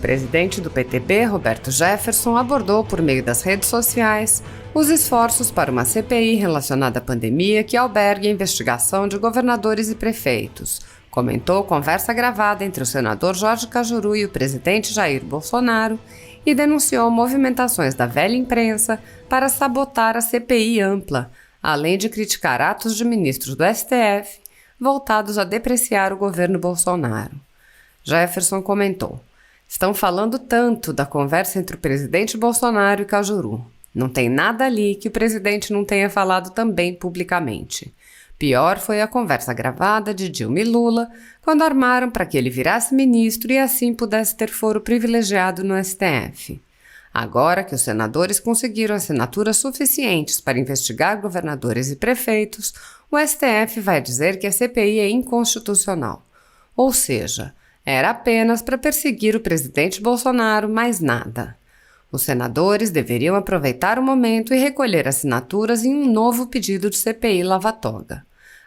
presidente do PTB, Roberto Jefferson, abordou por meio das redes sociais os esforços para uma CPI relacionada à pandemia que albergue a investigação de governadores e prefeitos. Comentou conversa gravada entre o senador Jorge Cajuru e o presidente Jair Bolsonaro e denunciou movimentações da velha imprensa para sabotar a CPI ampla, além de criticar atos de ministros do STF voltados a depreciar o governo Bolsonaro. Jefferson comentou: "Estão falando tanto da conversa entre o presidente Bolsonaro e Cajuru. Não tem nada ali que o presidente não tenha falado também publicamente. Pior foi a conversa gravada de Dilma e Lula, quando armaram para que ele virasse ministro e assim pudesse ter foro privilegiado no STF. Agora que os senadores conseguiram assinaturas suficientes para investigar governadores e prefeitos, o STF vai dizer que a CPI é inconstitucional. Ou seja, era apenas para perseguir o presidente Bolsonaro, mais nada. Os senadores deveriam aproveitar o momento e recolher assinaturas em um novo pedido de CPI lava-toga.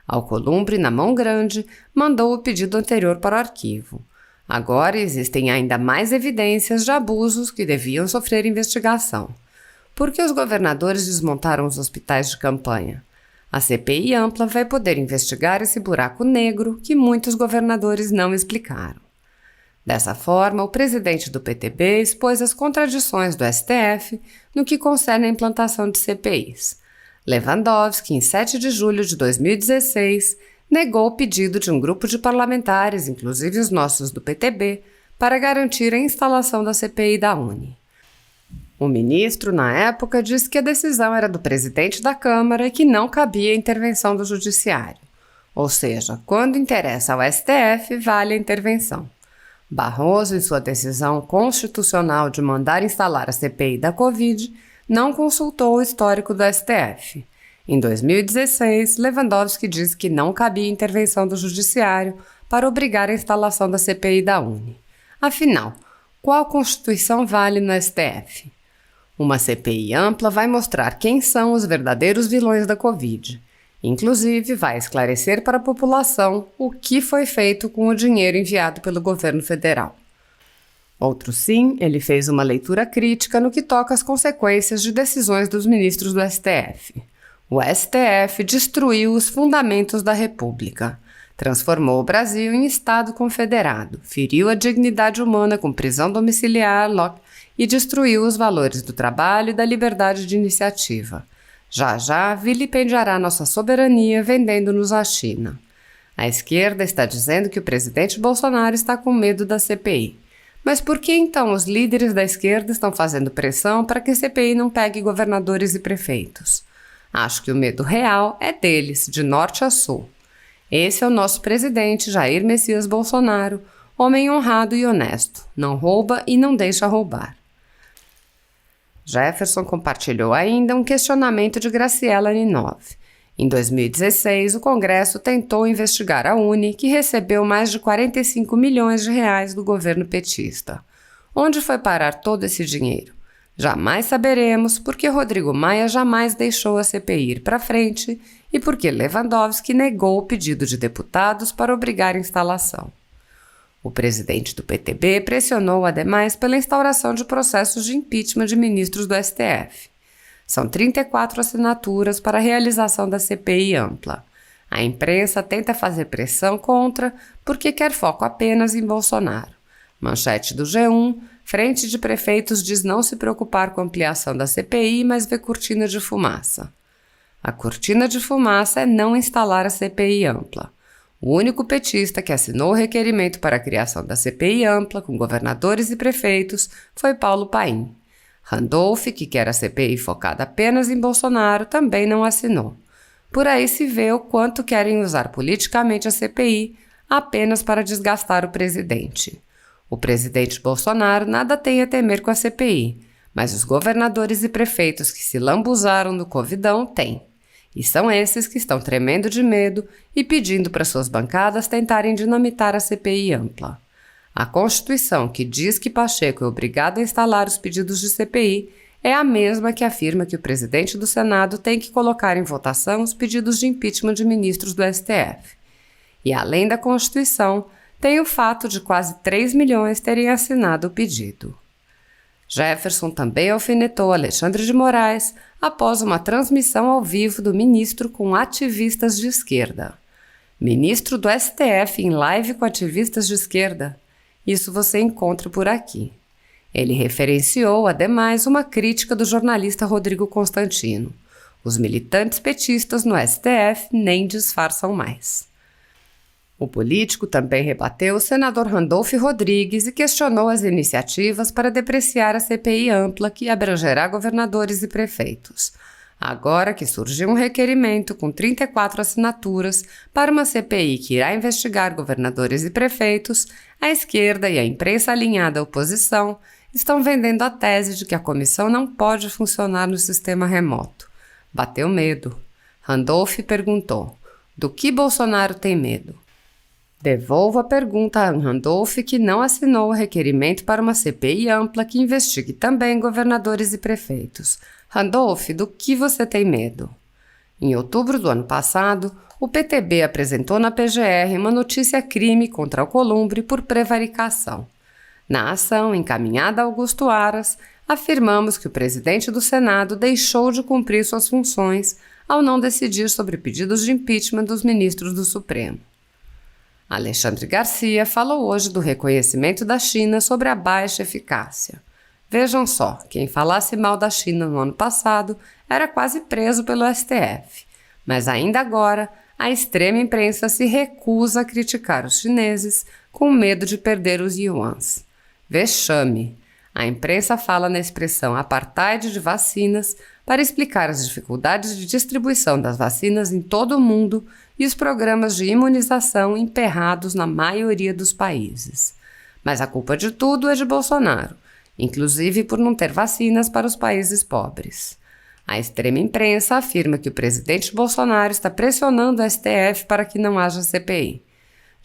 Alcolumbre, na mão grande, mandou o pedido anterior para o arquivo. Agora existem ainda mais evidências de abusos que deviam sofrer investigação. Por que os governadores desmontaram os hospitais de campanha? A CPI ampla vai poder investigar esse buraco negro que muitos governadores não explicaram. Dessa forma, o presidente do PTB expôs as contradições do STF no que concerne à implantação de CPIs. Lewandowski, em 7 de julho de 2016, negou o pedido de um grupo de parlamentares, inclusive os nossos do PTB, para garantir a instalação da CPI da Uni. O ministro, na época, disse que a decisão era do presidente da Câmara e que não cabia a intervenção do Judiciário. Ou seja, quando interessa ao STF, vale a intervenção. Barroso, em sua decisão constitucional de mandar instalar a CPI da Covid, não consultou o histórico do STF. Em 2016, Lewandowski disse que não cabia intervenção do Judiciário para obrigar a instalação da CPI da Uni. Afinal, qual Constituição vale no STF? Uma CPI ampla vai mostrar quem são os verdadeiros vilões da Covid. Inclusive, vai esclarecer para a população o que foi feito com o dinheiro enviado pelo governo federal. Outro sim, ele fez uma leitura crítica no que toca às consequências de decisões dos ministros do STF. O STF destruiu os fundamentos da República, transformou o Brasil em Estado confederado, feriu a dignidade humana com prisão domiciliar e destruiu os valores do trabalho e da liberdade de iniciativa. Já vilipendiará nossa soberania vendendo-nos à China. A esquerda está dizendo que o presidente Bolsonaro está com medo da CPI. Mas por que então os líderes da esquerda estão fazendo pressão para que a CPI não pegue governadores e prefeitos? Acho que o medo real é deles, de norte a sul. Esse é o nosso presidente Jair Messias Bolsonaro, homem honrado e honesto, não rouba e não deixa roubar. Jefferson compartilhou ainda um questionamento de Graciela Ninov. Em 2016, o Congresso tentou investigar a Uni, que recebeu mais de 45 milhões de reais do governo petista. Onde foi parar todo esse dinheiro? Jamais saberemos porque Rodrigo Maia jamais deixou a CPI ir para frente e porque Lewandowski negou o pedido de deputados para obrigar a instalação. O presidente do PTB pressionou, ademais, pela instauração de processos de impeachment de ministros do STF. São 34 assinaturas para a realização da CPI ampla. A imprensa tenta fazer pressão contra porque quer foco apenas em Bolsonaro. Manchete do G1, Frente de Prefeitos diz não se preocupar com a ampliação da CPI, mas vê cortina de fumaça. A cortina de fumaça é não instalar a CPI ampla. O único petista que assinou o requerimento para a criação da CPI ampla com governadores e prefeitos foi Paulo Paim. Randolph, que quer a CPI focada apenas em Bolsonaro, também não assinou. Por aí se vê o quanto querem usar politicamente a CPI apenas para desgastar o presidente. O presidente Bolsonaro nada tem a temer com a CPI, mas os governadores e prefeitos que se lambuzaram no Covidão têm. E são esses que estão tremendo de medo e pedindo para suas bancadas tentarem dinamitar a CPI ampla. A Constituição, que diz que Pacheco é obrigado a instalar os pedidos de CPI, é a mesma que afirma que o presidente do Senado tem que colocar em votação os pedidos de impeachment de ministros do STF. E, além da Constituição, tem o fato de quase 3 milhões terem assinado o pedido. Jefferson também alfinetou Alexandre de Moraes após uma transmissão ao vivo do ministro com ativistas de esquerda. Ministro do STF em live com ativistas de esquerda? Isso você encontra por aqui. Ele referenciou, ademais, uma crítica do jornalista Rodrigo Constantino. Os militantes petistas no STF nem disfarçam mais. O político também rebateu o senador Randolph Rodrigues e questionou as iniciativas para depreciar a CPI ampla que abrangerá governadores e prefeitos. Agora que surgiu um requerimento com 34 assinaturas para uma CPI que irá investigar governadores e prefeitos, a esquerda e a imprensa alinhada à oposição estão vendendo a tese de que a comissão não pode funcionar no sistema remoto. Bateu medo. Randolph perguntou: do que Bolsonaro tem medo? Devolvo a pergunta a Randolph, que não assinou o requerimento para uma CPI ampla que investigue também governadores e prefeitos. Randolph, do que você tem medo? Em outubro do ano passado, o PTB apresentou na PGR uma notícia-crime contra Alcolumbre por prevaricação. Na ação encaminhada a Augusto Aras, afirmamos que o presidente do Senado deixou de cumprir suas funções ao não decidir sobre pedidos de impeachment dos ministros do Supremo. Alexandre Garcia falou hoje do reconhecimento da China sobre a baixa eficácia. Vejam só, quem falasse mal da China no ano passado era quase preso pelo STF. Mas ainda agora, a extrema imprensa se recusa a criticar os chineses com medo de perder os yuans. Vexame! A imprensa fala na expressão apartheid de vacinas para explicar as dificuldades de distribuição das vacinas em todo o mundo e os programas de imunização emperrados na maioria dos países. Mas a culpa de tudo é de Bolsonaro, inclusive por não ter vacinas para os países pobres. A extrema imprensa afirma que o presidente Bolsonaro está pressionando o STF para que não haja CPI.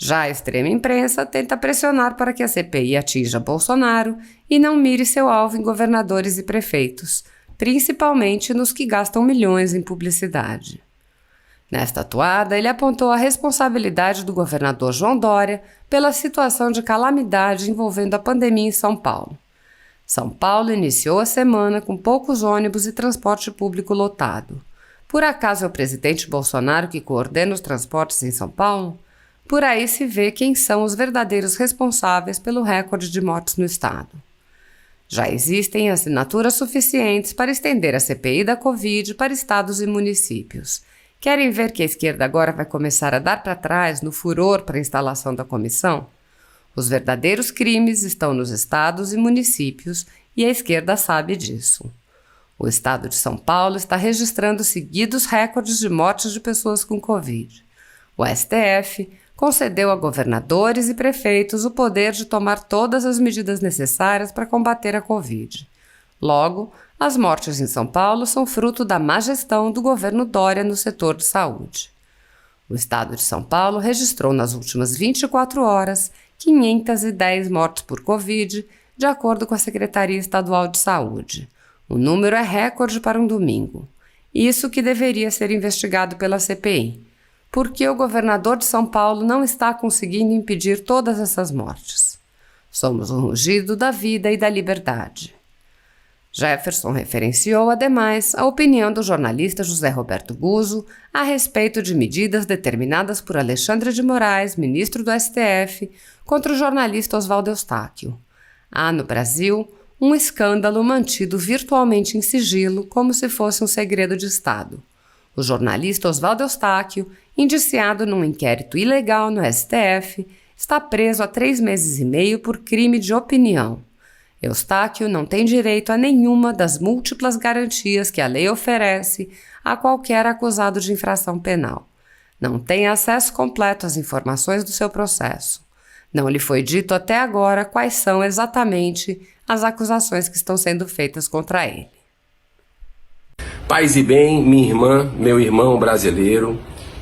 Já a extrema imprensa tenta pressionar para que a CPI atinja Bolsonaro e não mire seu alvo em governadores e prefeitos, principalmente nos que gastam milhões em publicidade. Nesta atuada, ele apontou a responsabilidade do governador João Dória pela situação de calamidade envolvendo a pandemia em São Paulo. São Paulo iniciou a semana com poucos ônibus e transporte público lotado. Por acaso é o presidente Bolsonaro que coordena os transportes em São Paulo? Por aí se vê quem são os verdadeiros responsáveis pelo recorde de mortes no estado. Já existem assinaturas suficientes para estender a CPI da Covid para estados e municípios. Querem ver que a esquerda agora vai começar a dar para trás no furor para a instalação da comissão? Os verdadeiros crimes estão nos estados e municípios e a esquerda sabe disso. O estado de São Paulo está registrando seguidos recordes de mortes de pessoas com Covid. O STF concedeu a governadores e prefeitos o poder de tomar todas as medidas necessárias para combater a Covid. Logo, as mortes em São Paulo são fruto da má gestão do governo Dória no setor de saúde. O estado de São Paulo registrou nas últimas 24 horas 510 mortes por Covid, de acordo com a Secretaria Estadual de Saúde. O número é recorde para um domingo. Isso que deveria ser investigado pela CPI. Por que o governador de São Paulo não está conseguindo impedir todas essas mortes? Somos um rugido da vida e da liberdade. Jefferson referenciou, ademais, a opinião do jornalista José Roberto Guzzo a respeito de medidas determinadas por Alexandre de Moraes, ministro do STF, contra o jornalista Oswaldo Eustáquio. Há, no Brasil, um escândalo mantido virtualmente em sigilo, como se fosse um segredo de Estado. O jornalista Oswaldo Eustáquio, indiciado num inquérito ilegal no STF, está preso há 3 meses e meio por crime de opinião. Eustáquio não tem direito a nenhuma das múltiplas garantias que a lei oferece a qualquer acusado de infração penal. Não tem acesso completo às informações do seu processo. Não lhe foi dito até agora quais são exatamente as acusações que estão sendo feitas contra ele. Paz e bem, minha irmã, meu irmão brasileiro,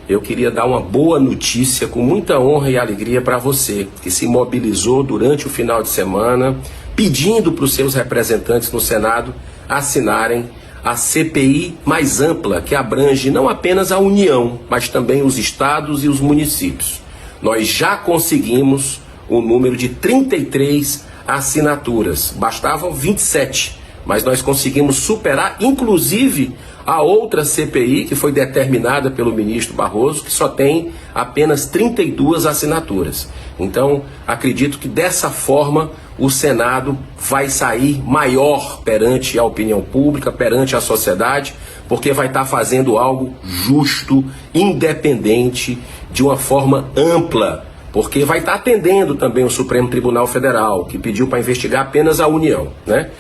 eu queria dar uma boa notícia com muita honra e alegria para você, que se mobilizou durante o final de semana, pedindo para os seus representantes no Senado assinarem a CPI mais ampla, que abrange não apenas a União, mas também os estados e os municípios. nós já conseguimos o número de 33 assinaturas. Bastavam 27, mas nós conseguimos superar, inclusive, a outra CPI que foi determinada pelo ministro Barroso, que só tem apenas 32 assinaturas. Então, acredito que dessa forma o Senado vai sair maior perante a opinião pública, perante a sociedade, porque vai estar fazendo algo justo, independente, de uma forma ampla, porque vai estar atendendo também o Supremo Tribunal Federal, que pediu para investigar apenas a União, né?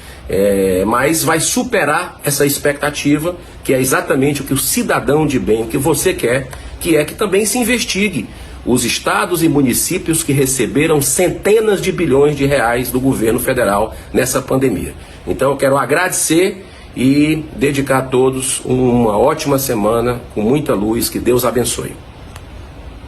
Mas vai superar essa expectativa, que é exatamente o que o cidadão de bem, o que você quer, que é que também se investigue os estados e municípios que receberam centenas de bilhões de reais do governo federal nessa pandemia. Então eu quero agradecer e dedicar a todos uma ótima semana, com muita luz, que Deus abençoe.